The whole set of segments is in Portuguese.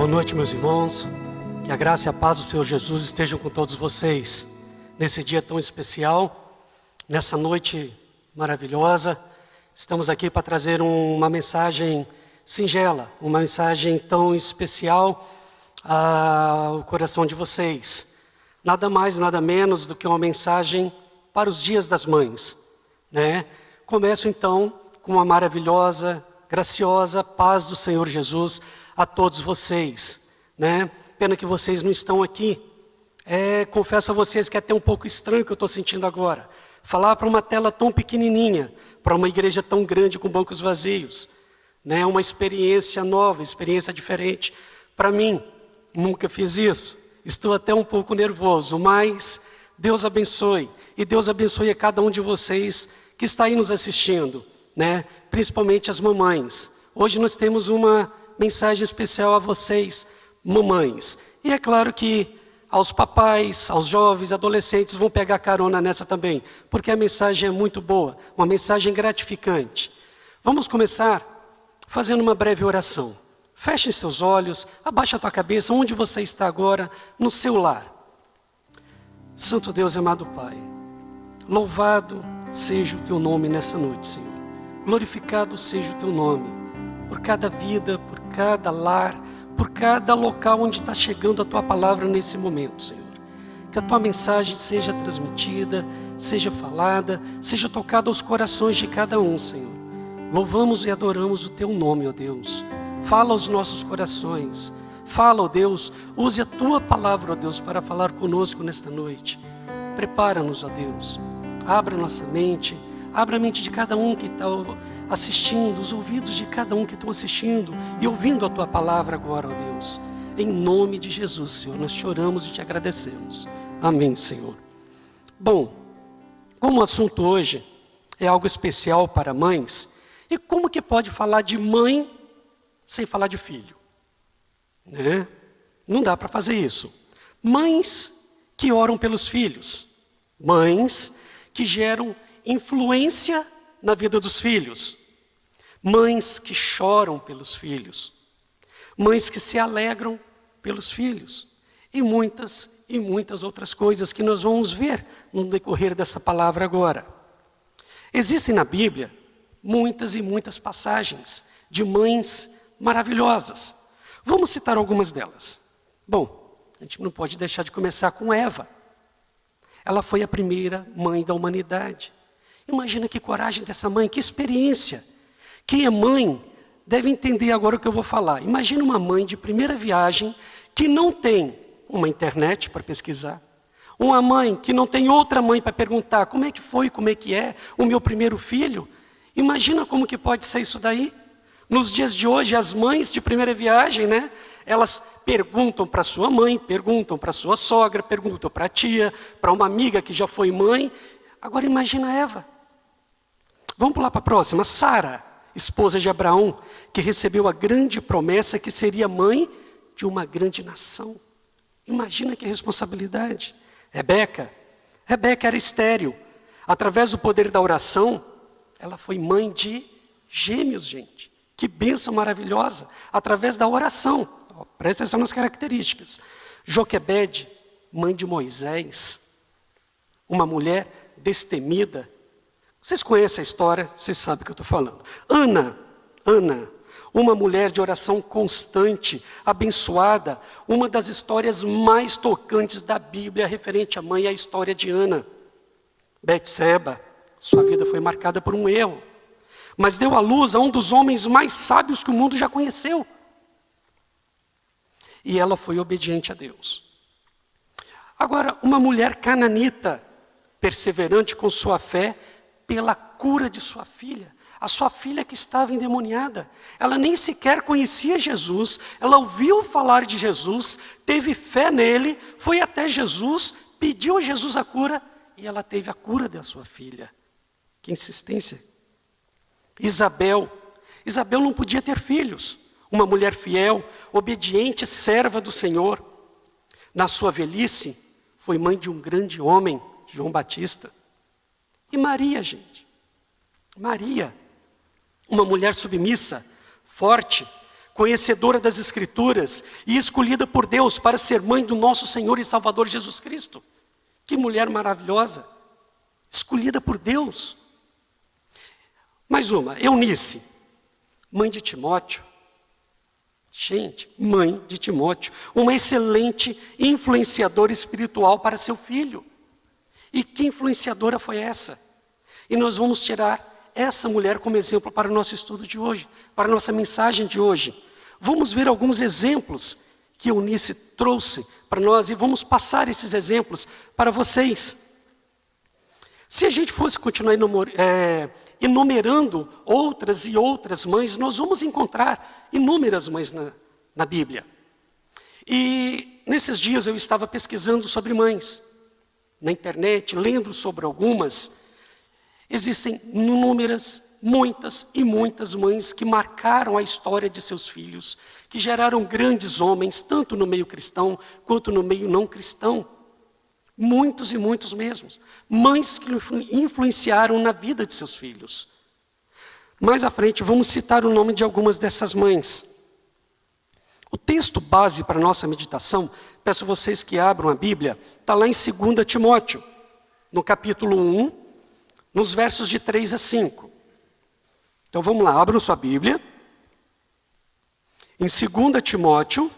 Boa noite, meus irmãos. Que a graça e a paz do Senhor Jesus estejam com todos vocês. Nesse dia tão especial, nessa noite maravilhosa, estamos aqui para trazer uma mensagem singela, uma mensagem tão especial ao coração de vocês. Nada mais, nada menos do que uma mensagem para os dias das mães, né? Começo então com uma maravilhosa, graciosa paz do Senhor Jesus a todos vocês, né? Pena que vocês não estão aqui. Confesso a vocês que é até um pouco estranho o que eu estou sentindo agora. Falar para uma tela tão pequenininha, para uma igreja tão grande com bancos vazios, né? Uma experiência nova, experiência diferente. Para mim, nunca fiz isso. Estou até um pouco nervoso, mas Deus abençoe. E Deus abençoe a cada um de vocês que está aí nos assistindo, né? Principalmente as mamães. Hoje nós temos uma mensagem especial a vocês, mamães. E é claro que aos papais, aos jovens, adolescentes vão pegar carona nessa também, porque a mensagem é muito boa, uma mensagem gratificante. Vamos começar fazendo uma breve oração. Feche seus olhos, abaixe a tua cabeça, onde você está agora, no seu lar. Santo Deus e amado Pai, louvado seja o teu nome nessa noite, Senhor. Glorificado seja o teu nome, por cada vida, por cada lar, por cada local onde está chegando a tua palavra nesse momento, Senhor. Que a tua mensagem seja transmitida, seja falada, seja tocada aos corações de cada um, Senhor. Louvamos e adoramos o teu nome, ó Deus. Fala aos nossos corações. Fala, ó Deus, use a tua palavra, ó Deus, para falar conosco nesta noite. Prepara-nos, ó Deus. Abra nossa mente, abra a mente de cada um que está assistindo, os ouvidos de cada um que estão assistindo e ouvindo a tua palavra agora, ó Deus. Em nome de Jesus, Senhor, nós te oramos e te agradecemos. Amém, Senhor. Bom, como o assunto hoje é algo especial para mães, e como que pode falar de mãe sem falar de filho? Né? Não dá para fazer isso. Mães que oram pelos filhos, mães que geram influência na vida dos filhos, mães que choram pelos filhos, mães que se alegram pelos filhos, e muitas outras coisas que nós vamos ver no decorrer dessa palavra agora. Existem na Bíblia muitas e muitas passagens de mães maravilhosas. Vamos citar algumas delas. Bom, a gente não pode deixar de começar com Eva. Ela foi a primeira mãe da humanidade. Imagina que coragem dessa mãe, que experiência. Quem é mãe deve entender agora o que eu vou falar. Imagina uma mãe de primeira viagem que não tem uma internet para pesquisar. Uma mãe que não tem outra mãe para perguntar como é que foi, como é que é o meu primeiro filho. Imagina como que pode ser isso daí. Nos dias de hoje, as mães de primeira viagem, né? Elas perguntam para sua mãe, perguntam para sua sogra, perguntam para a tia, para uma amiga que já foi mãe. Agora imagina Eva. Vamos pular para a próxima. Sara, esposa de Abraão, que recebeu a grande promessa que seria mãe de uma grande nação. Imagina que responsabilidade. Rebeca era estéril. Através do poder da oração, ela foi mãe de gêmeos, gente. Que bênção maravilhosa. Através da oração. Presta atenção nas características. Joquebede, mãe de Moisés. Uma mulher destemida. Vocês conhecem a história, vocês sabem o que eu estou falando. Ana, uma mulher de oração constante, abençoada. Uma das histórias mais tocantes da Bíblia referente à mãe é a história de Ana. Betseba, sua vida foi marcada por um erro, mas deu à luz a um dos homens mais sábios que o mundo já conheceu. E ela foi obediente a Deus. Agora, uma mulher cananita, perseverante com sua fé, pela cura de sua filha. A sua filha que estava endemoniada. Ela nem sequer conhecia Jesus. Ela ouviu falar de Jesus, teve fé nele, foi até Jesus, pediu a Jesus a cura, e ela teve a cura da sua filha. Que insistência. Isabel não podia ter filhos. Uma mulher fiel, obediente, serva do Senhor. Na sua velhice, foi mãe de um grande homem, João Batista. E Maria, gente. Maria, uma mulher submissa, forte, conhecedora das Escrituras e escolhida por Deus para ser mãe do nosso Senhor e Salvador Jesus Cristo. Que mulher maravilhosa, escolhida por Deus. Mais uma, Eunice, mãe de Timóteo. Gente, mãe de Timóteo, uma excelente influenciadora espiritual para seu filho. E que influenciadora foi essa? E nós vamos tirar essa mulher como exemplo para o nosso estudo de hoje, para a nossa mensagem de hoje. Vamos ver alguns exemplos que Eunice trouxe para nós e vamos passar esses exemplos para vocês. Se a gente fosse continuar enumerando outras e outras mães, nós vamos encontrar inúmeras mães na Bíblia. E nesses dias eu estava pesquisando sobre mães na internet, lendo sobre algumas. Existem inúmeras, muitas e muitas mães que marcaram a história de seus filhos, que geraram grandes homens, tanto no meio cristão quanto no meio não cristão. Muitos e muitos mesmos. Mães que influenciaram na vida de seus filhos. Mais à frente, vamos citar o nome de algumas dessas mães. O texto base para a nossa meditação, peço a vocês que abram a Bíblia, está lá em 2 Timóteo, no capítulo 1, nos versos de 3 a 5. Então vamos lá, abram sua Bíblia. Em 2 Timóteo,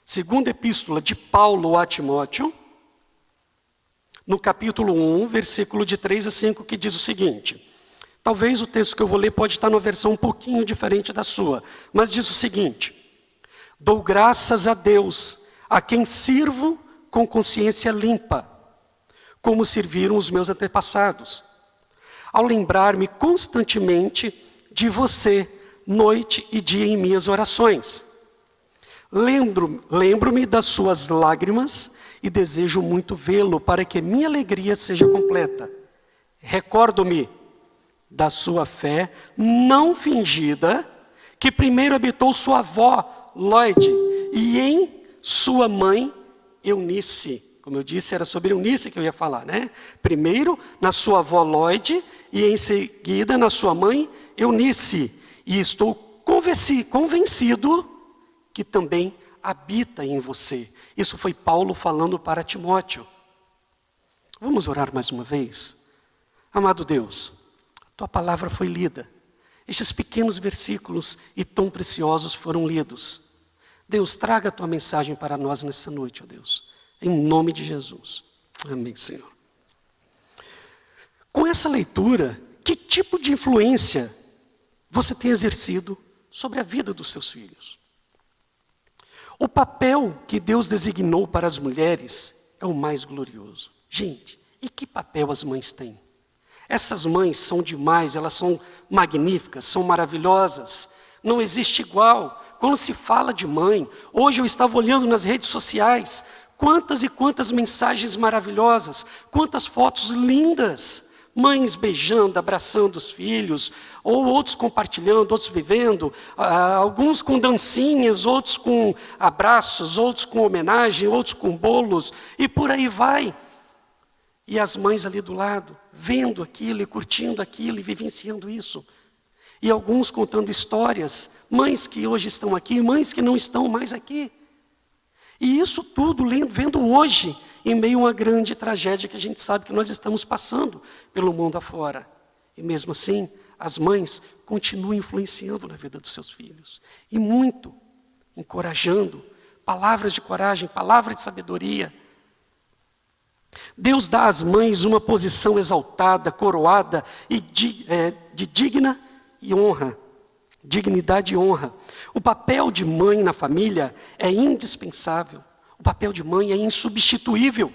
segunda epístola de Paulo a Timóteo, no capítulo 1, versículo de 3 a 5, que diz o seguinte. Talvez o texto que eu vou ler pode estar numa versão um pouquinho diferente da sua, mas diz o seguinte: dou graças a Deus, a quem sirvo com consciência limpa, como serviram os meus antepassados, ao lembrar-me constantemente de você, noite e dia em minhas orações. Lembro-me das suas lágrimas e desejo muito vê-lo para que minha alegria seja completa. Recordo-me da sua fé não fingida, que primeiro habitou sua avó, Lloyd, e em sua mãe, Eunice. Como eu disse, era sobre Eunice que eu ia falar, né? Primeiro na sua avó Lloyd e em seguida na sua mãe, Eunice. E estou convencido que também habita em você. Isso foi Paulo falando para Timóteo. Vamos orar mais uma vez? Amado Deus, tua palavra foi lida. Estes pequenos versículos e tão preciosos foram lidos. Deus, traga a tua mensagem para nós nessa noite, ó Deus. Em nome de Jesus. Amém, Senhor. Com essa leitura, que tipo de influência você tem exercido sobre a vida dos seus filhos? O papel que Deus designou para as mulheres é o mais glorioso. Gente, e que papel as mães têm? Essas mães são demais, elas são magníficas, são maravilhosas. Não existe igual. Quando se fala de mãe, hoje eu estava olhando nas redes sociais, quantas e quantas mensagens maravilhosas, quantas fotos lindas. Mães beijando, abraçando os filhos, ou outros compartilhando, outros vivendo, alguns com dancinhas, outros com abraços, outros com homenagem, outros com bolos, e por aí vai. E as mães ali do lado, vendo aquilo e curtindo aquilo e vivenciando isso. E alguns contando histórias, mães que hoje estão aqui, mães que não estão mais aqui. E isso tudo vendo hoje, em meio a uma grande tragédia que a gente sabe que nós estamos passando pelo mundo afora. E mesmo assim, as mães continuam influenciando na vida dos seus filhos. E muito, encorajando, palavras de coragem, palavras de sabedoria. Deus dá às mães uma posição exaltada, coroada e de digna e honra. Dignidade e honra. O papel de mãe na família é indispensável. O papel de mãe é insubstituível.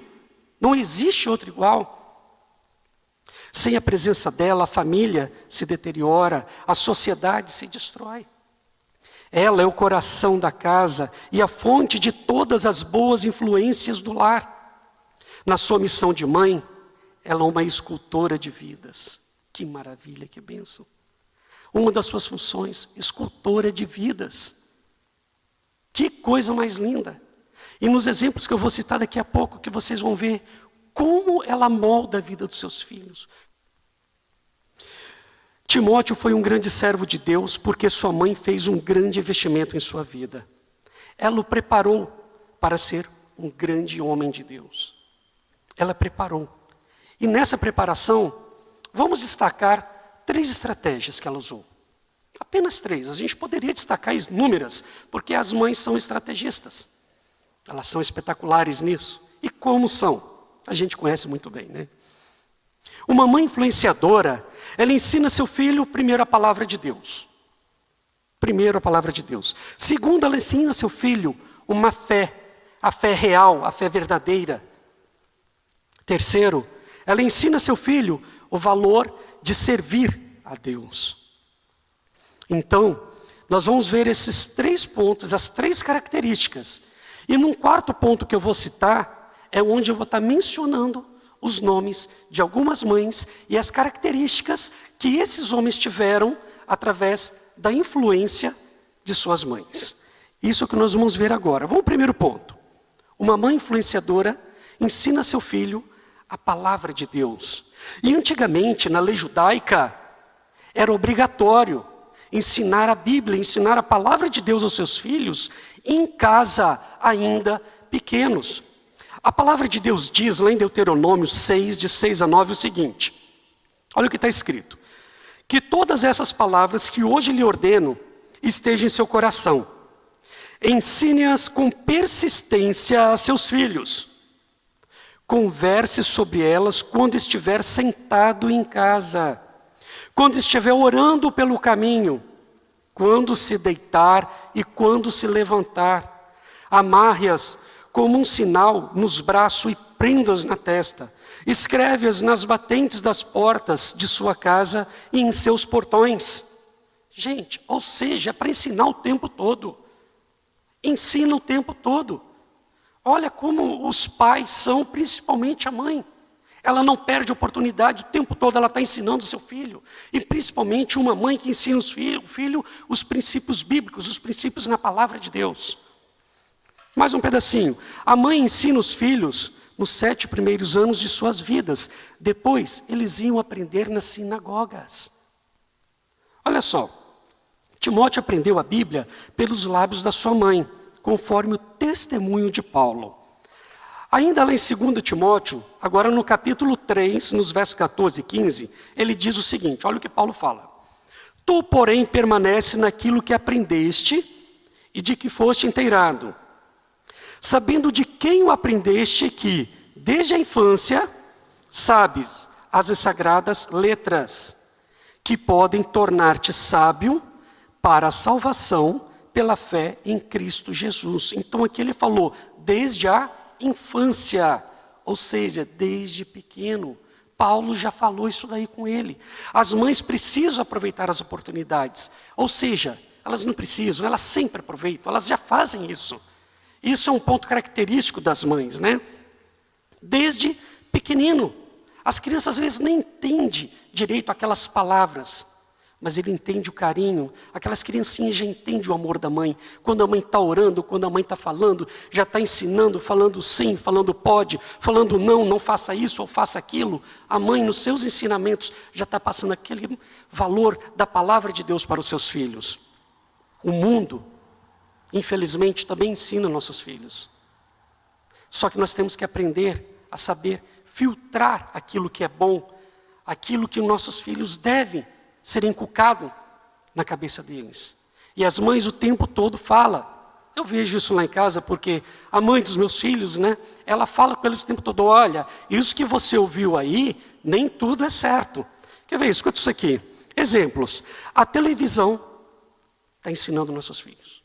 Não existe outro igual. Sem a presença dela, a família se deteriora, a sociedade se destrói. Ela é o coração da casa e a fonte de todas as boas influências do lar. Na sua missão de mãe, ela é uma escultora de vidas. Que maravilha, que bênção. Uma das suas funções, escultora de vidas. Que coisa mais linda. E nos exemplos que eu vou citar daqui a pouco, que vocês vão ver como ela molda a vida dos seus filhos. Timóteo foi um grande servo de Deus porque sua mãe fez um grande investimento em sua vida. Ela o preparou para ser um grande homem de Deus. Ela preparou. E nessa preparação, vamos destacar 3 estratégias que ela usou. Apenas 3. A gente poderia destacar inúmeras, porque as mães são estrategistas. Elas são espetaculares nisso. E como são? A gente conhece muito bem, né? Uma mãe influenciadora, ela ensina seu filho, primeiro, a palavra de Deus. Primeiro, a palavra de Deus. Segundo, ela ensina seu filho uma fé, a fé real, a fé verdadeira. Terceiro, ela ensina seu filho o valor de servir a Deus. Então, nós vamos ver esses 3 pontos, as 3 características. E num 4º ponto que eu vou citar, é onde eu vou estar mencionando os nomes de algumas mães e as características que esses homens tiveram através da influência de suas mães. Isso é o que nós vamos ver agora. Vamos ao primeiro ponto. Uma mãe influenciadora ensina seu filho a palavra de Deus. E antigamente, na lei judaica, era obrigatório ensinar a Bíblia, ensinar a palavra de Deus aos seus filhos em casa, ainda pequenos. A palavra de Deus diz, lá em Deuteronômio 6, de 6 a 9, o seguinte. Olha o que está escrito. Que todas essas palavras que hoje lhe ordeno estejam em seu coração. Ensine-as com persistência a seus filhos. Converse sobre elas quando estiver sentado em casa. Quando estiver orando pelo caminho. Quando se deitar e quando se levantar. Amarre-as como um sinal nos braços e prenda-as na testa. Escreve-as nas batentes das portas de sua casa e em seus portões. Gente, ou seja, é para ensinar o tempo todo. Ensina o tempo todo. Olha como os pais são, principalmente a mãe. Ela não perde oportunidade, o tempo todo ela está ensinando o seu filho. E principalmente uma mãe que ensina o filho os princípios bíblicos, os princípios na palavra de Deus. Mais um pedacinho. A mãe ensina os filhos nos 7 primeiros anos de suas vidas. Depois, eles iam aprender nas sinagogas. Olha só. Timóteo aprendeu a Bíblia pelos lábios da sua mãe, conforme o testemunho de Paulo. Ainda lá em 2 Timóteo, agora no capítulo 3, nos versos 14 e 15, ele diz o seguinte, olha o que Paulo fala. Tu, porém, permanece naquilo que aprendeste e de que foste inteirado, sabendo de quem o aprendeste que, desde a infância, sabes as sagradas letras, que podem tornar-te sábio para a salvação pela fé em Cristo Jesus. Então aqui ele falou, desde a infância, ou seja, desde pequeno. Paulo já falou isso daí com ele. As mães precisam aproveitar as oportunidades, ou seja, elas não precisam, elas sempre aproveitam, elas já fazem isso. Isso é um ponto característico das mães, né? Desde pequenino. As crianças às vezes nem entendem direito aquelas palavras, mas ele entende o carinho. Aquelas criancinhas já entendem o amor da mãe. Quando a mãe está orando, quando a mãe está falando, já está ensinando, falando sim, falando pode, falando não, não faça isso ou faça aquilo. A mãe, nos seus ensinamentos, já está passando aquele valor da palavra de Deus para os seus filhos. O mundo, infelizmente, também ensina nossos filhos. Só que nós temos que aprender a saber filtrar aquilo que é bom, aquilo que os nossos filhos devem ser inculcado na cabeça deles. E as mães o tempo todo falam. Eu vejo isso lá em casa porque a mãe dos meus filhos, né? Ela fala com eles o tempo todo, olha, isso que você ouviu aí, nem tudo é certo. Quer ver? Escuta isso aqui. Exemplos. A televisão está ensinando nossos filhos.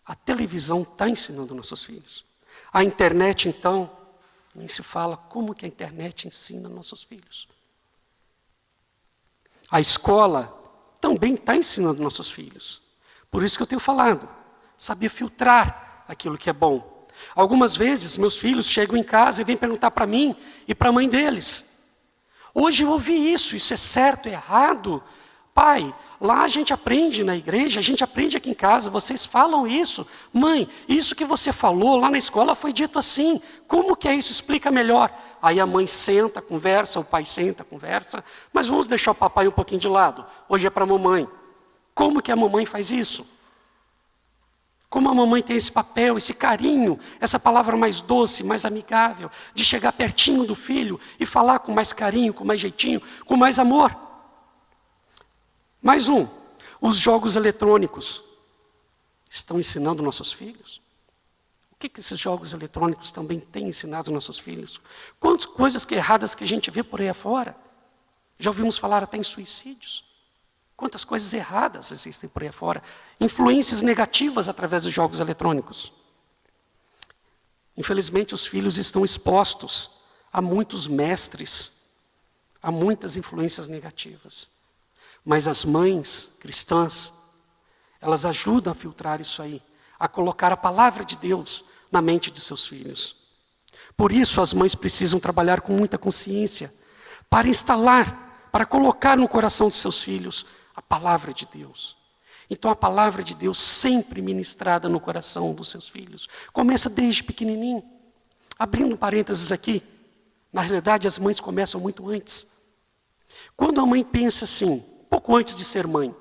A televisão está ensinando nossos filhos. A internet, então, nem se fala como que a internet ensina nossos filhos. A escola também está ensinando nossos filhos. Por isso que eu tenho falado, saber filtrar aquilo que é bom. Algumas vezes meus filhos chegam em casa e vêm perguntar para mim e para a mãe deles. Hoje eu ouvi isso é certo, é errado? Pai, lá a gente aprende na igreja, a gente aprende aqui em casa, vocês falam isso. Mãe, isso que você falou lá na escola foi dito assim. Como que é isso? Explica melhor. Aí a mãe senta, conversa, o pai senta, conversa. Mas vamos deixar o papai um pouquinho de lado. Hoje é para a mamãe. Como que a mamãe faz isso? Como a mamãe tem esse papel, esse carinho, essa palavra mais doce, mais amigável, de chegar pertinho do filho e falar com mais carinho, com mais jeitinho, com mais amor. Mais um, os jogos eletrônicos estão ensinando nossos filhos? O que esses jogos eletrônicos também têm ensinado nossos filhos? Quantas coisas erradas que a gente vê por aí afora? Já ouvimos falar até em suicídios. Quantas coisas erradas existem por aí afora. Influências negativas através dos jogos eletrônicos. Infelizmente, os filhos estão expostos a muitos mestres, a muitas influências negativas. Mas as mães cristãs, elas ajudam a filtrar isso aí, a colocar a palavra de Deus na mente de seus filhos. Por isso, as mães precisam trabalhar com muita consciência, para instalar, para colocar no coração de seus filhos a palavra de Deus. Então a palavra de Deus sempre ministrada no coração dos seus filhos. Começa desde pequenininho. Abrindo parênteses aqui, na realidade as mães começam muito antes. Quando a mãe pensa assim, pouco antes de ser mãe,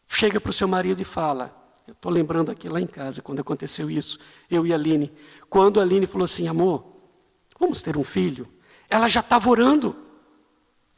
chega para o seu marido e fala, eu estou lembrando aqui lá em casa, quando aconteceu isso, eu e a Aline, quando a Aline falou assim, amor, vamos ter um filho, ela já estava orando.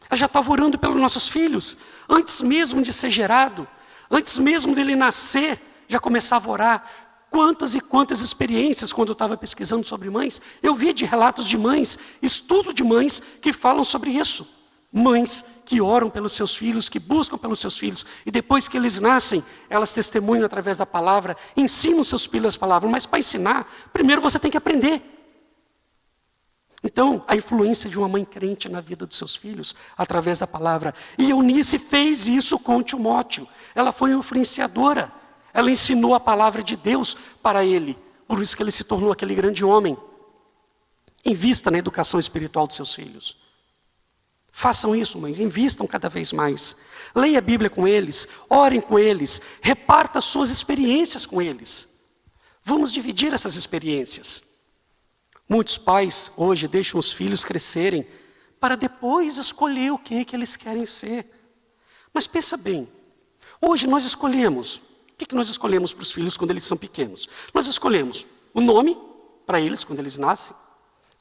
Ela já estava orando pelos nossos filhos. Antes mesmo de ser gerado, antes mesmo dele nascer, já começava a orar. Quantas e quantas experiências, quando eu estava pesquisando sobre mães, eu vi de relatos de mães, estudo de mães que falam sobre isso. Mães que oram pelos seus filhos, que buscam pelos seus filhos. E depois que eles nascem, elas testemunham através da palavra, ensinam seus filhos as palavras. Mas para ensinar, primeiro você tem que aprender. Então, a influência de uma mãe crente na vida dos seus filhos, através da palavra. E Eunice fez isso com Timóteo. Ela foi influenciadora. Ela ensinou a palavra de Deus para ele. Por isso que ele se tornou aquele grande homem. Invista na educação espiritual dos seus filhos. Façam isso, mães. Invistam cada vez mais. Leia a Bíblia com eles. Orem com eles. Reparta suas experiências com eles. Vamos dividir essas experiências. Muitos pais hoje deixam os filhos crescerem para depois escolher o que eles querem ser. Mas pensa bem, hoje nós escolhemos, o que nós escolhemos para os filhos quando eles são pequenos? Nós escolhemos o nome para eles quando eles nascem,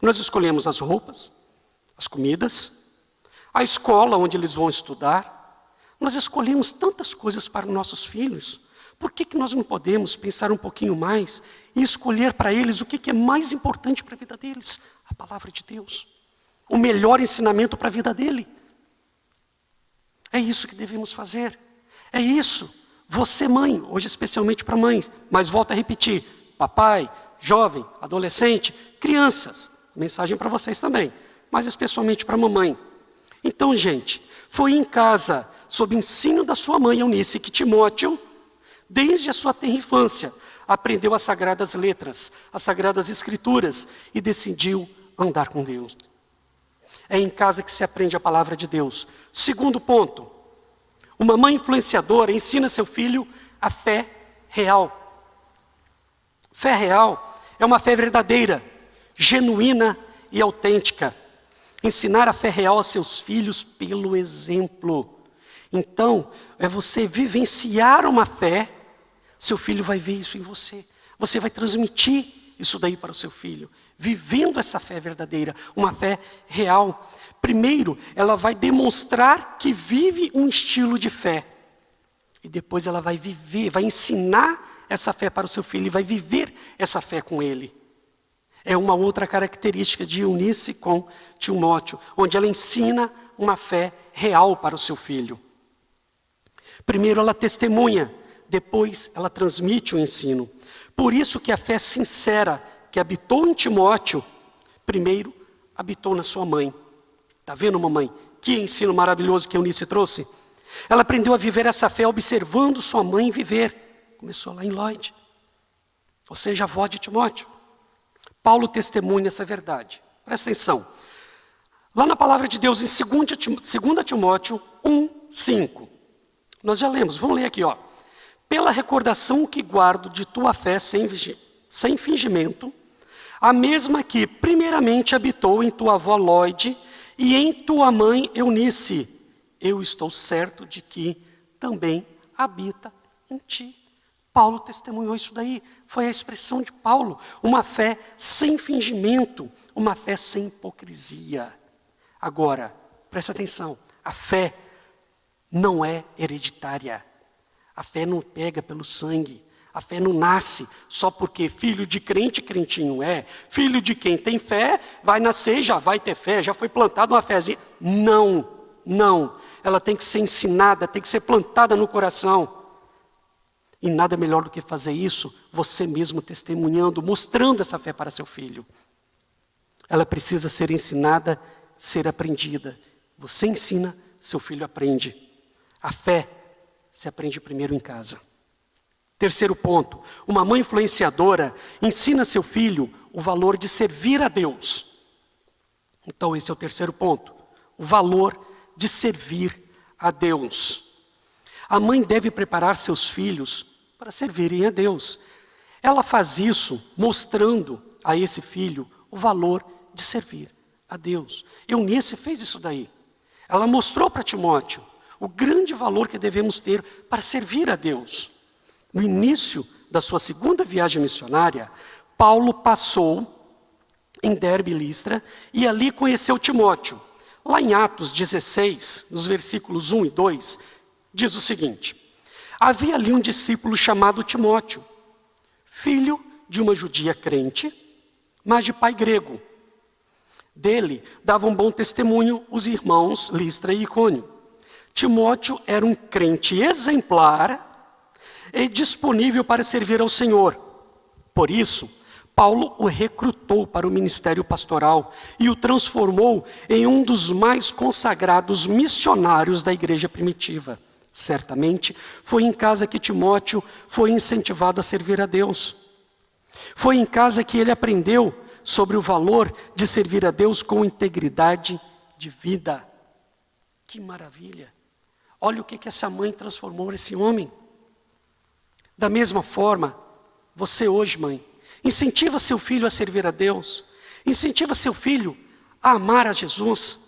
nós escolhemos as roupas, as comidas, a escola onde eles vão estudar, nós escolhemos tantas coisas para os nossos filhos. Por que nós não podemos pensar um pouquinho mais e escolher para eles o que é mais importante para a vida deles? A palavra de Deus. O melhor ensinamento para a vida dele. É isso que devemos fazer. É isso. Você, mãe, hoje especialmente para mães, mas volto a repetir, papai, jovem, adolescente, crianças, mensagem para vocês também, mas especialmente para a mamãe. Então, gente, foi em casa, sob ensino da sua mãe Eunice, que Timóteo, desde a sua tenra infância, aprendeu as sagradas letras, as sagradas escrituras e decidiu andar com Deus. É em casa que se aprende a palavra de Deus. Segundo ponto, uma mãe influenciadora ensina seu filho a fé real. Fé real é uma fé verdadeira, genuína e autêntica. Ensinar a fé real a seus filhos pelo exemplo. Então, é você vivenciar uma fé. Seu filho vai ver isso em você. Você vai transmitir isso daí para o seu filho. Vivendo essa fé verdadeira, uma fé real. Primeiro, ela vai demonstrar que vive um estilo de fé. E depois ela vai viver, vai ensinar essa fé para o seu filho e vai viver essa fé com ele. É uma outra característica de Eunice com Timóteo, onde ela ensina uma fé real para o seu filho. Primeiro ela testemunha, depois ela transmite o ensino. Por isso que a fé sincera que habitou em Timóteo, primeiro habitou na sua mãe. Está vendo, mamãe? Que ensino maravilhoso que Eunice trouxe. Ela aprendeu a viver essa fé observando sua mãe viver. Começou lá em Lloyd. Ou seja, a avó de Timóteo. Paulo testemunha essa verdade. Presta atenção. Lá na palavra de Deus, em 2 Timóteo 1, 5. Nós já lemos, vamos ler aqui, ó. Pela recordação que guardo de tua fé sem fingimento, a mesma que primeiramente habitou em tua avó Lóide e em tua mãe Eunice, eu estou certo de que também habita em ti. Paulo testemunhou isso daí, foi a expressão de Paulo, uma fé sem fingimento, uma fé sem hipocrisia. Agora, presta atenção, a fé não é hereditária, a fé não pega pelo sangue, a fé não nasce só porque filho de crente, crentinho é, filho de quem tem fé, vai nascer, já vai ter fé, já foi plantado uma fézinha. Não, ela tem que ser ensinada, tem que ser plantada no coração. E nada melhor do que fazer isso, você mesmo testemunhando, mostrando essa fé para seu filho. Ela precisa ser ensinada, ser aprendida. Você ensina, seu filho aprende. A fé se aprende primeiro em casa. Terceiro ponto, uma mãe influenciadora ensina seu filho o valor de servir a Deus. Então esse é o terceiro ponto, o valor de servir a Deus. A mãe deve preparar seus filhos para servirem a Deus. Ela faz isso mostrando a esse filho o valor de servir a Deus. Eunice fez isso daí. Ela mostrou para Timóteo o grande valor que devemos ter para servir a Deus. No início da sua segunda viagem missionária, Paulo passou em Derbe e Listra e ali conheceu Timóteo. Lá em Atos 16, nos versículos 1 e 2, diz o seguinte: havia ali um discípulo chamado Timóteo, filho de uma judia crente, mas de pai grego. Dele davam bom testemunho os irmãos Listra e Icônio. Timóteo era um crente exemplar e disponível para servir ao Senhor. Por isso, Paulo o recrutou para o ministério pastoral e o transformou em um dos mais consagrados missionários da igreja primitiva. Certamente, foi em casa que Timóteo foi incentivado a servir a Deus. Foi em casa que ele aprendeu sobre o valor de servir a Deus com integridade de vida. Que maravilha! Olha o que essa mãe transformou nesse homem. Da mesma forma, você hoje, mãe, incentiva seu filho a servir a Deus. Incentiva seu filho a amar a Jesus.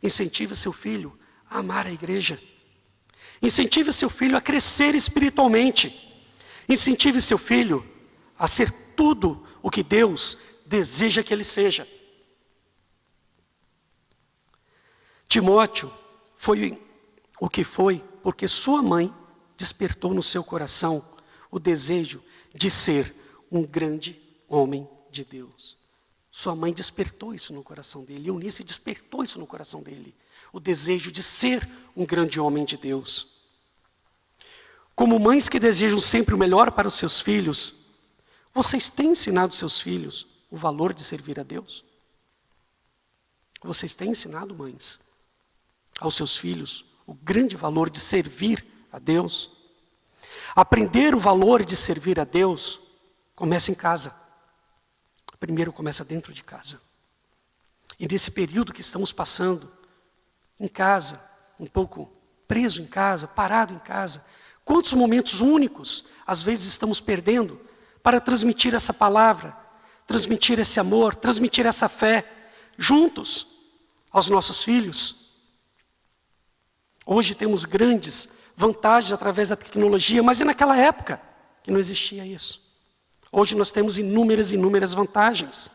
Incentiva seu filho a amar a igreja. Incentive seu filho a crescer espiritualmente. Incentive seu filho a ser tudo o que Deus deseja que ele seja. Timóteo foi o que foi porque sua mãe despertou no seu coração o desejo de ser um grande homem de Deus. Sua mãe despertou isso no coração dele. Eunice despertou isso no coração dele. O desejo de ser um grande homem de Deus. Como mães que desejam sempre o melhor para os seus filhos, vocês têm ensinado seus filhos o valor de servir a Deus? Vocês têm ensinado, mães, aos seus filhos o grande valor de servir a Deus? Aprender o valor de servir a Deus começa em casa. Primeiro começa dentro de casa. E nesse período que estamos passando, em casa, um pouco preso em casa, parado em casa, quantos momentos únicos, às vezes, estamos perdendo para transmitir essa palavra, transmitir esse amor, transmitir essa fé, juntos, aos nossos filhos. Hoje temos grandes vantagens através da tecnologia, mas e naquela época que não existia isso? Hoje nós temos inúmeras vantagens.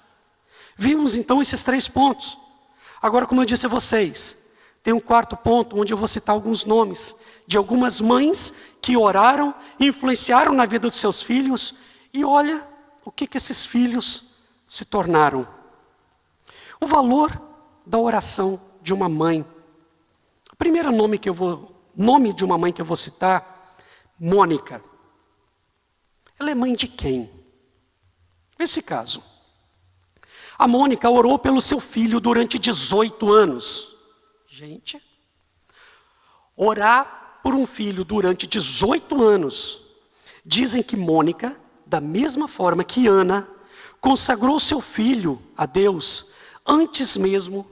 Vimos então esses 3 pontos. Agora, como eu disse a vocês, tem um 4º ponto, onde eu vou citar alguns nomes de algumas mães que oraram, influenciaram na vida dos seus filhos, e olha o que esses filhos se tornaram. O valor da oração de uma mãe. O primeiro nome de uma mãe que eu vou citar, Mônica. Ela é mãe de quem? Nesse caso, a Mônica orou pelo seu filho durante 18 anos. Gente, orar por um filho durante 18 anos. Dizem que Mônica, da mesma forma que Ana, consagrou seu filho a Deus antes mesmo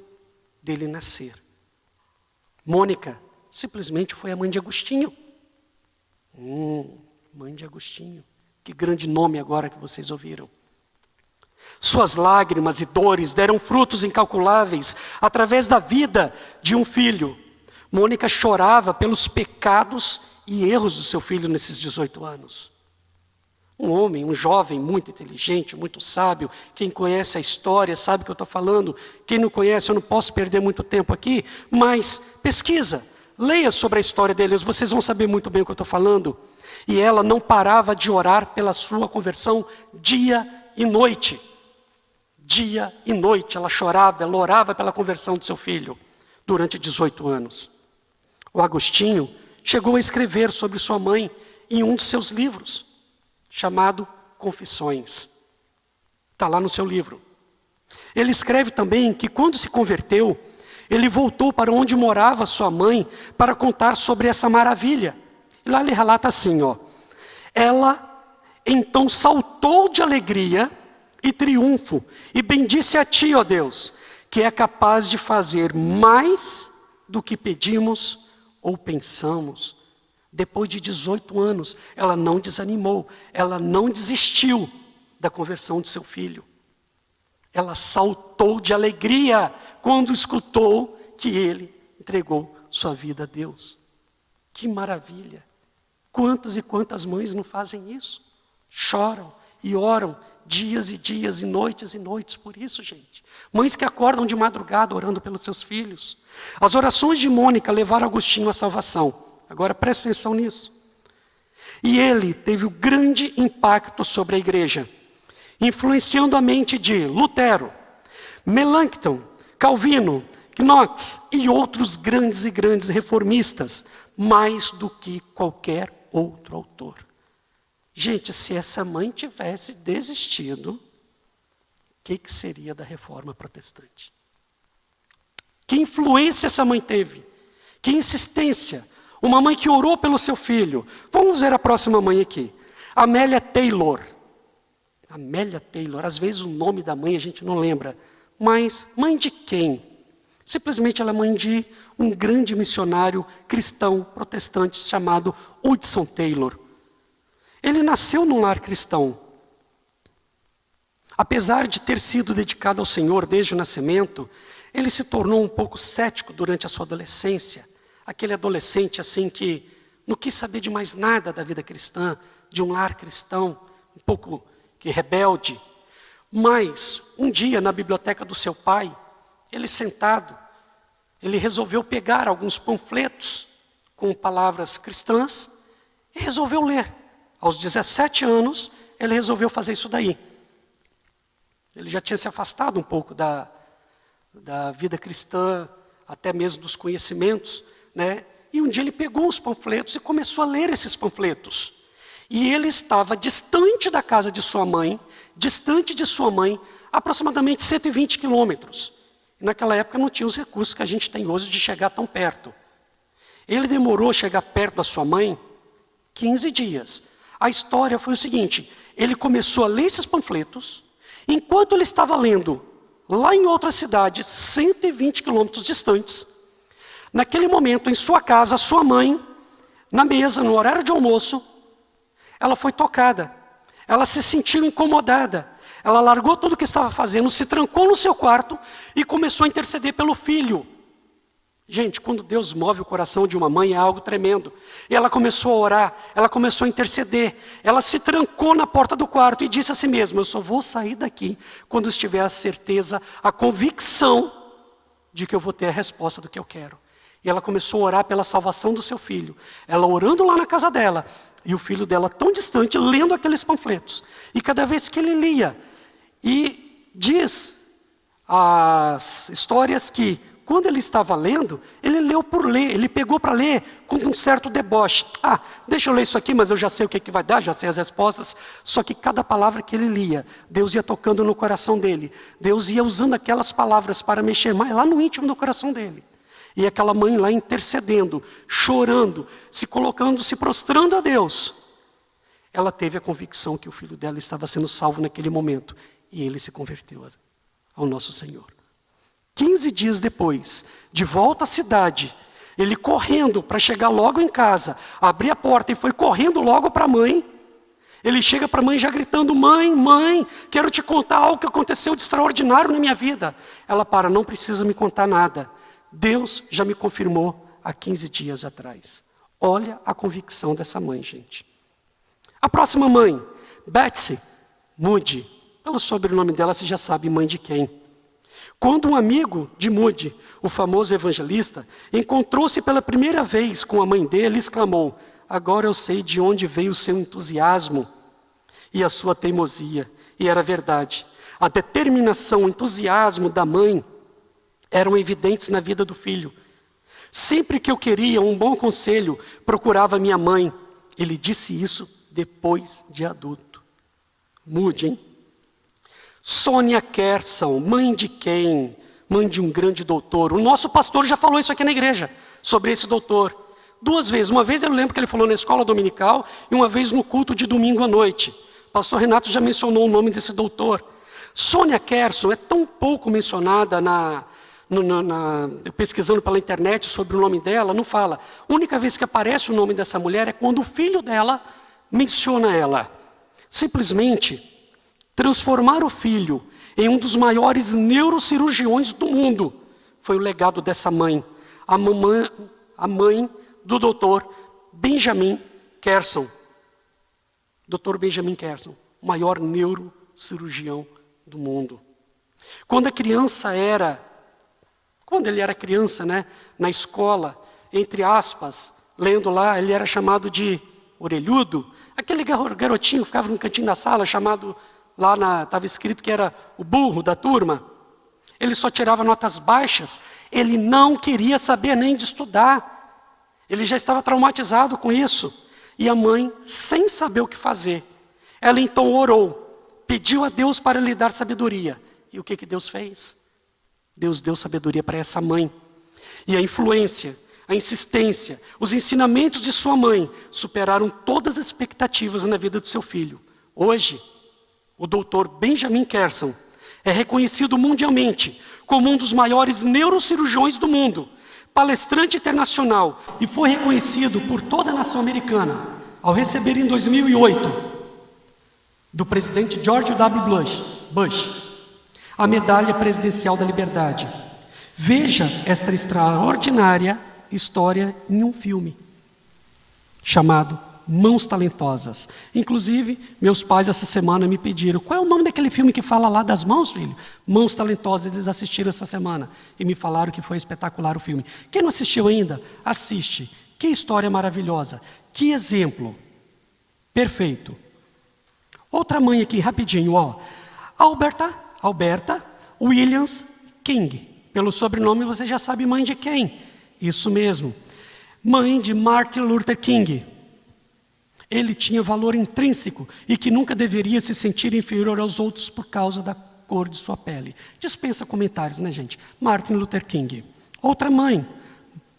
dele nascer. Mônica simplesmente foi a mãe de Agostinho. Mãe de Agostinho. Que grande nome agora que vocês ouviram. Suas lágrimas e dores deram frutos incalculáveis através da vida de um filho. Mônica chorava pelos pecados e erros do seu filho nesses 18 anos. Um homem, um jovem muito inteligente, muito sábio. Quem conhece a história sabe o que eu estou falando. Quem não conhece, eu não posso perder muito tempo aqui. Mas pesquisa, leia sobre a história deles, vocês vão saber muito bem o que eu estou falando. E ela não parava de orar pela sua conversão dia e noite. Dia e noite ela chorava, ela orava pela conversão do seu filho durante 18 anos. O Agostinho chegou a escrever sobre sua mãe em um dos seus livros, chamado Confissões. Está lá no seu livro. Ele escreve também que quando se converteu, ele voltou para onde morava sua mãe para contar sobre essa maravilha. E lá ele relata assim, ela então saltou de alegria e triunfo e bendisse a ti, ó Deus, que é capaz de fazer mais do que pedimos ou pensamos. Depois de 18 anos, ela não desanimou, ela não desistiu da conversão de seu filho. Ela saltou de alegria quando escutou que ele entregou sua vida a Deus. Que maravilha! Quantas e quantas mães não fazem isso? Choram e oram dias e dias e noites por isso, gente. Mães que acordam de madrugada orando pelos seus filhos. As orações de Mônica levaram Agostinho à salvação. Agora presta atenção nisso. E ele teve um grande impacto sobre a igreja, influenciando a mente de Lutero, Melanchthon, Calvino, Knox e outros grandes e grandes reformistas, mais do que qualquer outro autor. Gente, se essa mãe tivesse desistido, o que seria da reforma protestante? Que influência essa mãe teve? Que insistência? Uma mãe que orou pelo seu filho. Vamos ver a próxima mãe aqui. Amélia Taylor. Amélia Taylor. Às vezes o nome da mãe a gente não lembra. Mas mãe de quem? Simplesmente ela é mãe de um grande missionário cristão protestante chamado Hudson Taylor. Ele nasceu num lar cristão. Apesar de ter sido dedicado ao Senhor desde o nascimento, ele se tornou um pouco cético durante a sua adolescência. Aquele adolescente assim que não quis saber de mais nada da vida cristã, de um lar cristão, um pouco que rebelde. Mas, um dia na biblioteca do seu pai, ele sentado, ele resolveu pegar alguns panfletos com palavras cristãs e resolveu ler. Aos 17 anos, ele resolveu fazer isso daí. Ele já tinha se afastado um pouco da vida cristã, até mesmo dos conhecimentos, né? E um dia ele pegou os panfletos e começou a ler esses panfletos. E ele estava distante da casa de sua mãe, aproximadamente 120 quilômetros. E naquela época não tinha os recursos que a gente tem hoje de chegar tão perto. Ele demorou a chegar perto da sua mãe 15 dias. A história foi o seguinte, ele começou a ler esses panfletos, enquanto ele estava lendo, lá em outra cidade, 120 quilômetros distantes, naquele momento, em sua casa, sua mãe, na mesa, no horário de almoço, ela foi tocada, ela se sentiu incomodada, ela largou tudo o que estava fazendo, se trancou no seu quarto e começou a interceder pelo filho. Gente, quando Deus move o coração de uma mãe é algo tremendo. E ela começou a orar, ela começou a interceder. Ela se trancou na porta do quarto e disse a si mesma, eu só vou sair daqui quando estiver a certeza, a convicção de que eu vou ter a resposta do que eu quero. E ela começou a orar pela salvação do seu filho. Ela orando lá na casa dela, e o filho dela tão distante, lendo aqueles panfletos. E cada vez que ele lia, e diz as histórias que, quando ele estava lendo, ele leu por ler, ele pegou para ler com um certo deboche. Deixa eu ler isso aqui, mas eu já sei o que vai dar, já sei as respostas. Só que cada palavra que ele lia, Deus ia tocando no coração dele. Deus ia usando aquelas palavras para mexer mais lá no íntimo do coração dele. E aquela mãe lá intercedendo, chorando, se colocando, se prostrando a Deus. Ela teve a convicção que o filho dela estava sendo salvo naquele momento. E ele se converteu ao nosso Senhor. 15 dias depois, de volta à cidade, Ele correndo para chegar logo em casa, abrir a porta e foi correndo logo para a mãe. Ele chega para a mãe já gritando: mãe, mãe, quero te contar algo que aconteceu de extraordinário na minha vida. Ela para: não precisa me contar nada. Deus já me confirmou há 15 dias atrás. Olha a convicção dessa mãe, gente. A próxima mãe, Betsy Moody. Pelo sobrenome dela você já sabe mãe de quem. Quando um amigo de Moody, o famoso evangelista, encontrou-se pela primeira vez com a mãe dele, exclamou: agora eu sei de onde veio o seu entusiasmo e a sua teimosia. E era verdade. A determinação, o entusiasmo da mãe eram evidentes na vida do filho. Sempre que eu queria um bom conselho, procurava minha mãe. Ele disse isso depois de adulto. Mude, hein? Sônia Kerson, mãe de quem? Mãe de um grande doutor. O nosso pastor já falou isso aqui na igreja, sobre esse doutor. 2 vezes. Uma vez eu lembro que ele falou na escola dominical e uma vez no culto de domingo à noite. Pastor Renato já mencionou o nome desse doutor. Sônia Kerson é tão pouco mencionada pesquisando pela internet sobre o nome dela, não fala. A única vez que aparece o nome dessa mulher é quando o filho dela menciona ela. Simplesmente transformar o filho em um dos maiores neurocirurgiões do mundo foi o legado dessa mãe. A mãe do doutor Benjamin Kerson. Dr. Benjamin Kerson, o maior neurocirurgião do mundo. Quando ele era criança, na escola, entre aspas, lendo lá, ele era chamado de orelhudo. Aquele garotinho que ficava no cantinho da sala, chamado, estava escrito que era o burro da turma. Ele só tirava notas baixas, ele não queria saber nem de estudar. Ele já estava traumatizado com isso. E a mãe, sem saber o que fazer, ela então orou, pediu a Deus para lhe dar sabedoria. E o que Deus fez? Deus deu sabedoria para essa mãe. E a influência, a insistência, os ensinamentos de sua mãe superaram todas as expectativas na vida do seu filho. Hoje, o doutor Benjamin Kerson é reconhecido mundialmente como um dos maiores neurocirurgiões do mundo, palestrante internacional, e foi reconhecido por toda a nação americana ao receber em 2008 do presidente George W. Bush a medalha presidencial da liberdade. Veja esta extraordinária história em um filme chamado Mãos Talentosas. Inclusive, meus pais essa semana me pediram: qual é o nome daquele filme que fala lá das mãos, filho? Mãos Talentosas. Eles assistiram essa semana e me falaram que foi espetacular o filme. Quem não assistiu ainda, assiste. Que história maravilhosa, que exemplo perfeito. Outra mãe aqui, rapidinho, Alberta Williams King. Pelo sobrenome você já sabe mãe de quem? Isso mesmo, mãe de Martin Luther King. Ele tinha valor intrínseco e que nunca deveria se sentir inferior aos outros por causa da cor de sua pele. Dispensa comentários, gente? Martin Luther King. Outra mãe,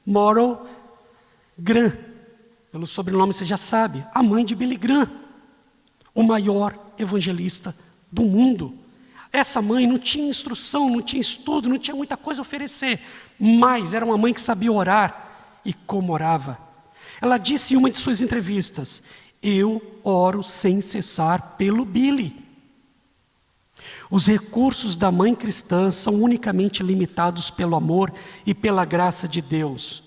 Moral Graham. Pelo sobrenome você já sabe, a mãe de Billy Graham, o maior evangelista do mundo. Essa mãe não tinha instrução, não tinha estudo, não tinha muita coisa a oferecer, mas era uma mãe que sabia orar. E como orava? Ela disse em uma de suas entrevistas: eu oro sem cessar pelo Billy. Os recursos da mãe cristã são unicamente limitados pelo amor e pela graça de Deus.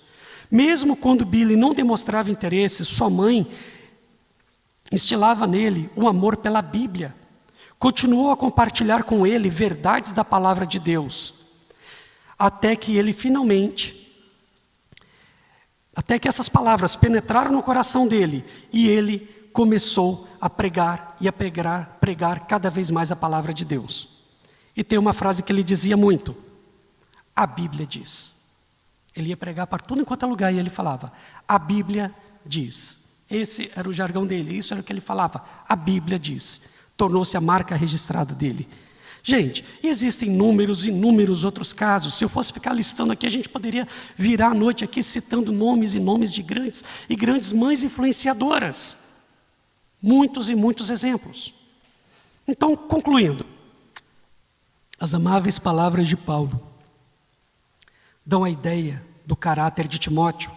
Mesmo quando Billy não demonstrava interesse, sua mãe instilava nele o amor pela Bíblia. Continuou a compartilhar com ele verdades da palavra de Deus, até que essas palavras penetraram no coração dele, e ele começou a pregar cada vez mais a palavra de Deus. E tem uma frase que ele dizia muito: a Bíblia diz. Ele ia pregar para tudo enquanto é lugar, e ele falava: a Bíblia diz. Esse era o jargão dele, isso era o que ele falava: a Bíblia diz. Tornou-se a marca registrada dele. Gente, existem inúmeros outros casos. Se eu fosse ficar listando aqui, a gente poderia virar a noite aqui citando nomes e nomes de grandes mães influenciadoras. Muitos e muitos exemplos. Então, concluindo, as amáveis palavras de Paulo dão a ideia do caráter de Timóteo.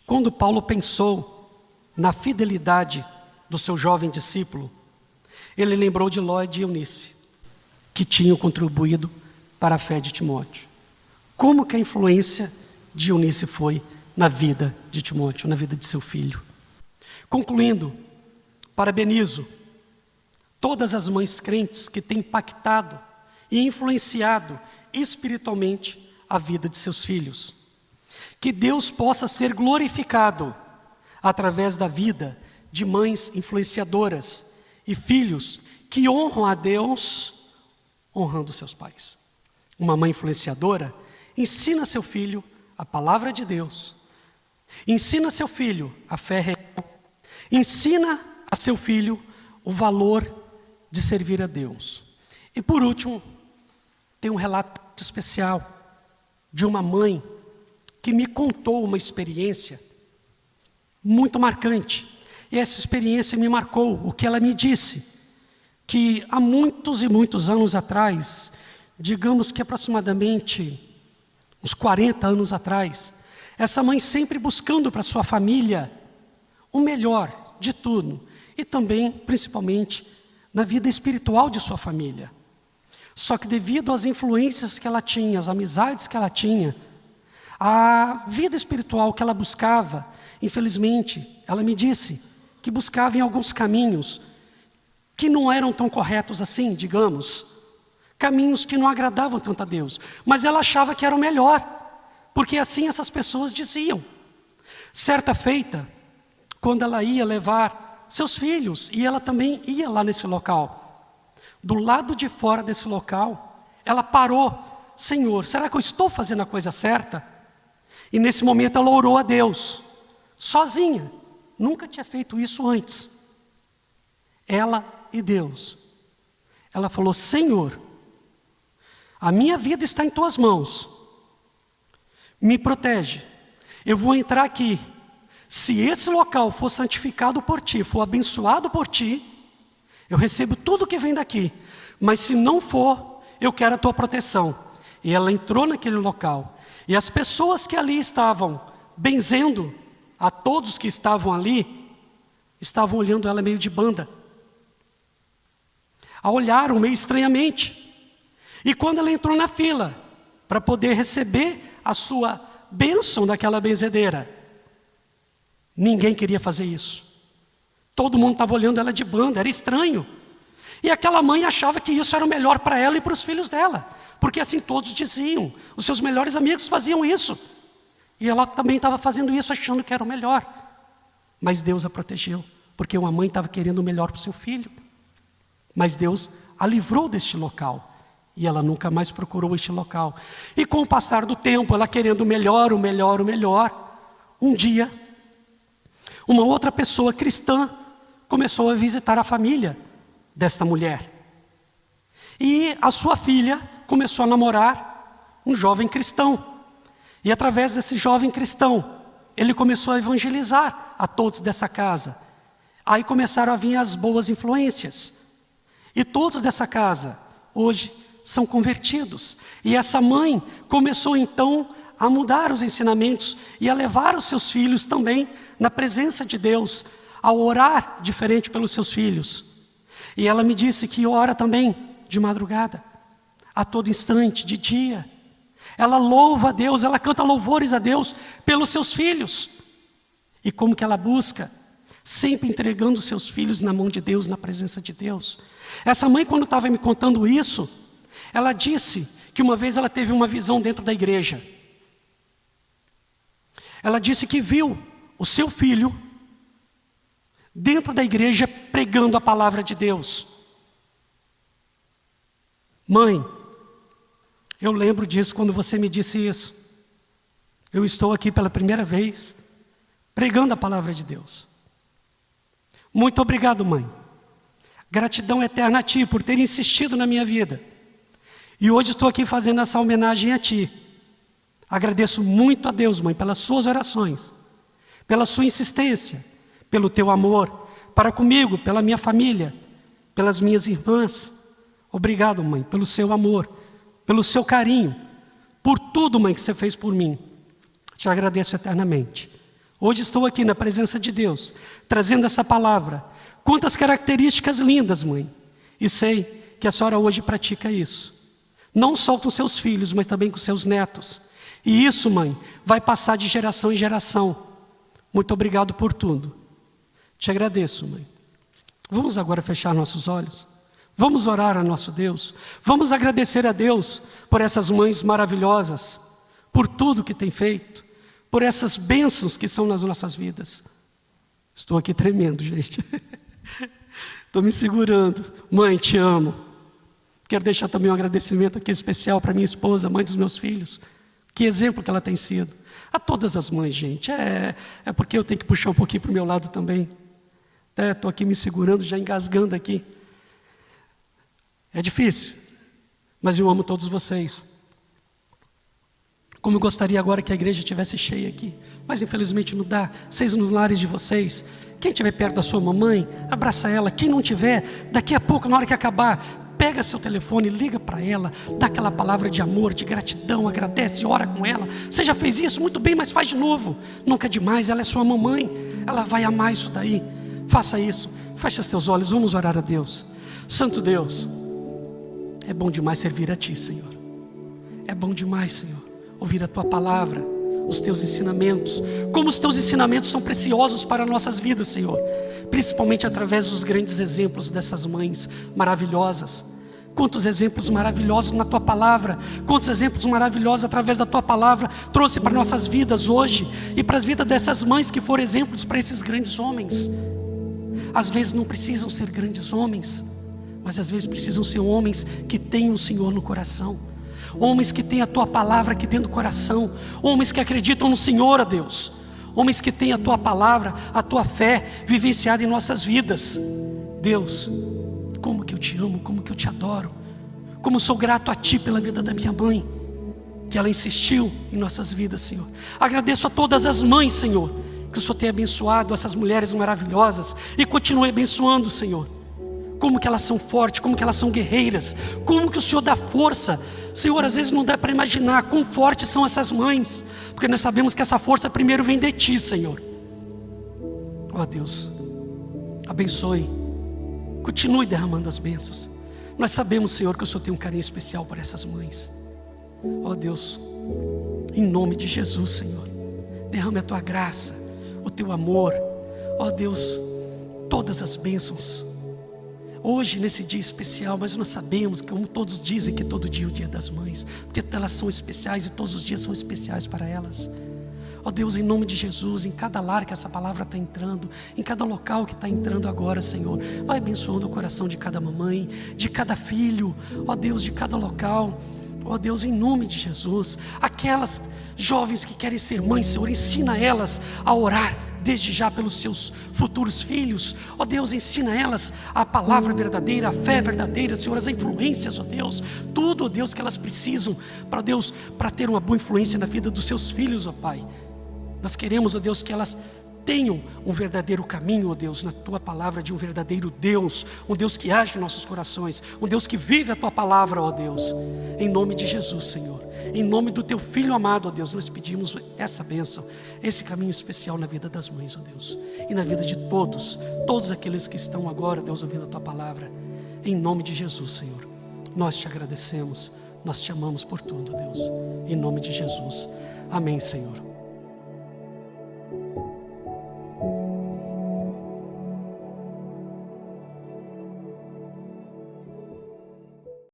Quando Paulo pensou na fidelidade do seu jovem discípulo, ele lembrou de Ló e de Eunice, que tinham contribuído para a fé de Timóteo. Como que a influência de Eunice foi na vida de Timóteo, na vida de seu filho. Concluindo, parabenizo todas as mães crentes que têm impactado e influenciado espiritualmente a vida de seus filhos. Que Deus possa ser glorificado através da vida de mães influenciadoras e filhos que honram a Deus honrando seus pais. Uma mãe influenciadora ensina seu filho a palavra de Deus, ensina seu filho a fé real, ensina a seu filho o valor de servir a Deus. E por último, tem um relato especial de uma mãe que me contou uma experiência muito marcante. E essa experiência me marcou. O que ela me disse, que há muitos e muitos anos atrás, digamos que aproximadamente uns 40 anos atrás, essa mãe sempre buscando para sua família o melhor de tudo, e também, principalmente, na vida espiritual de sua família. Só que devido às influências que ela tinha, às amizades que ela tinha, a vida espiritual que ela buscava, infelizmente, ela me disse que buscava em alguns caminhos que não eram tão corretos assim, digamos, caminhos que não agradavam tanto a Deus, mas ela achava que era o melhor, porque assim essas pessoas diziam. Certa feita, quando ela ia levar seus filhos, e ela também ia lá nesse local, do lado de fora desse local, ela parou: Senhor, será que eu estou fazendo a coisa certa? E nesse momento ela orou a Deus, sozinha, nunca tinha feito isso antes. Ela e Deus. Ela falou: Senhor, a minha vida está em tuas mãos, me protege, eu vou entrar aqui. Se esse local for santificado por ti, for abençoado por ti, eu recebo tudo que vem daqui. Mas se não for, eu quero a tua proteção. E ela entrou naquele local. E as pessoas que ali estavam benzendo a todos que estavam ali, estavam olhando ela meio de banda. A olharam meio estranhamente. E quando ela entrou na fila, para poder receber a sua bênção daquela benzedeira, ninguém queria fazer isso. Todo mundo estava olhando ela de banda, era estranho. E aquela mãe achava que isso era o melhor para ela e para os filhos dela, porque assim todos diziam, os seus melhores amigos faziam isso. E ela também estava fazendo isso, achando que era o melhor. Mas Deus a protegeu, porque uma mãe estava querendo o melhor para o seu filho. Mas Deus a livrou deste local. E ela nunca mais procurou este local. E com o passar do tempo, ela querendo o melhor, o melhor, o melhor, um dia, uma outra pessoa cristã começou a visitar a família desta mulher. E a sua filha começou a namorar um jovem cristão. E através desse jovem cristão, ele começou a evangelizar a todos dessa casa. Aí começaram a vir as boas influências. E todos dessa casa, hoje, são convertidos. E essa mãe começou então a mudar os ensinamentos e a levar os seus filhos também na presença de Deus, a orar diferente pelos seus filhos. E ela me disse que ora também de madrugada, a todo instante, de dia. Ela louva a Deus, ela canta louvores a Deus pelos seus filhos. E como que ela busca? Sempre entregando seus filhos na mão de Deus, na presença de Deus. Essa mãe, quando estava me contando isso, ela disse que uma vez ela teve uma visão dentro da igreja. Ela disse que viu o seu filho dentro da igreja pregando a palavra de Deus. Mãe, eu lembro disso quando você me disse isso. Eu estou aqui pela primeira vez pregando a palavra de Deus. Muito obrigado, mãe. Gratidão eterna a ti por ter insistido na minha vida. E hoje estou aqui fazendo essa homenagem a ti. Agradeço muito a Deus, mãe, pelas suas orações, pela sua insistência, pelo teu amor para comigo, pela minha família, pelas minhas irmãs. Obrigado, mãe, pelo seu amor, pelo seu carinho, por tudo, mãe, que você fez por mim. Te agradeço eternamente. Hoje estou aqui na presença de Deus, trazendo essa palavra. Quantas características lindas, mãe. E sei que a senhora hoje pratica isso. Não só com seus filhos, mas também com seus netos. E isso, mãe, vai passar de geração em geração. Muito obrigado por tudo. Te agradeço, mãe. Vamos agora fechar nossos olhos. Vamos orar a nosso Deus. Vamos agradecer a Deus por essas mães maravilhosas, por tudo que tem feito, por essas bênçãos que são nas nossas vidas. Estou aqui tremendo, gente. Estou me segurando. Mãe, te amo. Quero deixar também um agradecimento aqui especial para minha esposa, mãe dos meus filhos. Que exemplo que ela tem sido. A todas as mães, gente. É porque eu tenho que puxar um pouquinho para o meu lado também. Estou aqui me segurando, já engasgando aqui. É difícil, mas eu amo todos vocês. Como eu gostaria agora que a igreja estivesse cheia aqui, mas infelizmente não dá. Vocês nos lares de vocês, quem estiver perto da sua mamãe, abraça ela. Quem não tiver, daqui a pouco, na hora que acabar, pega seu telefone, liga para ela, dá aquela palavra de amor, de gratidão, agradece, ora com ela. Você já fez isso? Muito bem, mas faz de novo. Nunca é demais, ela é sua mamãe, ela vai amar isso daí. Faça isso, feche os teus olhos, vamos orar a Deus. Santo Deus, é bom demais servir a Ti, Senhor. É bom demais, Senhor, ouvir a Tua palavra, os Teus ensinamentos. Como os Teus ensinamentos são preciosos para nossas vidas, Senhor. Principalmente através dos grandes exemplos dessas mães maravilhosas. Quantos exemplos maravilhosos na Tua palavra. Quantos exemplos maravilhosos através da Tua palavra trouxe para nossas vidas hoje. E para a vida dessas mães que foram exemplos para esses grandes homens. Às vezes não precisam ser grandes homens, mas às vezes precisam ser homens que tenham o Senhor no coração. Homens que têm a Tua palavra aqui dentro do coração. Homens que acreditam no Senhor, ó Deus. Homens que têm a Tua palavra, a Tua fé vivenciada em nossas vidas. Deus, como que eu Te amo, como que eu Te adoro. Como sou grato a Ti pela vida da minha mãe, que ela insistiu em nossas vidas, Senhor. Agradeço a todas as mães, Senhor, que o Senhor tenha abençoado essas mulheres maravilhosas. E continue abençoando, Senhor. Como que elas são fortes, como que elas são guerreiras. Como que o Senhor dá força. Senhor, às vezes não dá para imaginar quão fortes são essas mães. Porque nós sabemos que essa força primeiro vem de Ti, Senhor. Ó Deus, abençoe. Continue derramando as bênçãos. Nós sabemos, Senhor, que o Senhor tem um carinho especial por essas mães. Ó Deus, em nome de Jesus, Senhor, derrame a Tua graça, o Teu amor. Ó Deus, todas as bênçãos. Hoje, nesse dia especial, mas nós sabemos, como todos dizem, que todo dia é o dia das mães, porque elas são especiais e todos os dias são especiais para elas. Ó Deus, em nome de Jesus, em cada lar que essa palavra está entrando, em cada local que está entrando agora, Senhor, vai abençoando o coração de cada mamãe, de cada filho, ó Deus, de cada local. Ó Deus, em nome de Jesus, aquelas jovens que querem ser mães, Senhor, ensina elas a orar desde já pelos seus futuros filhos. Ó Deus, ensina elas a palavra verdadeira, a fé verdadeira, Senhor, as influências, ó Deus, tudo, ó Deus, que elas precisam para Deus, para ter uma boa influência na vida dos seus filhos, ó Pai. Nós queremos, ó Deus, que elas tenham um verdadeiro caminho, ó Deus, na Tua palavra de um verdadeiro Deus, um Deus que age em nossos corações, um Deus que vive a Tua palavra, ó Deus, em nome de Jesus, Senhor, em nome do Teu Filho amado, ó Deus, nós pedimos essa bênção, esse caminho especial na vida das mães, ó Deus, e na vida de todos aqueles que estão agora, Deus, ouvindo a Tua palavra, em nome de Jesus, Senhor, nós Te agradecemos, nós Te amamos por tudo, Deus, em nome de Jesus, amém, Senhor.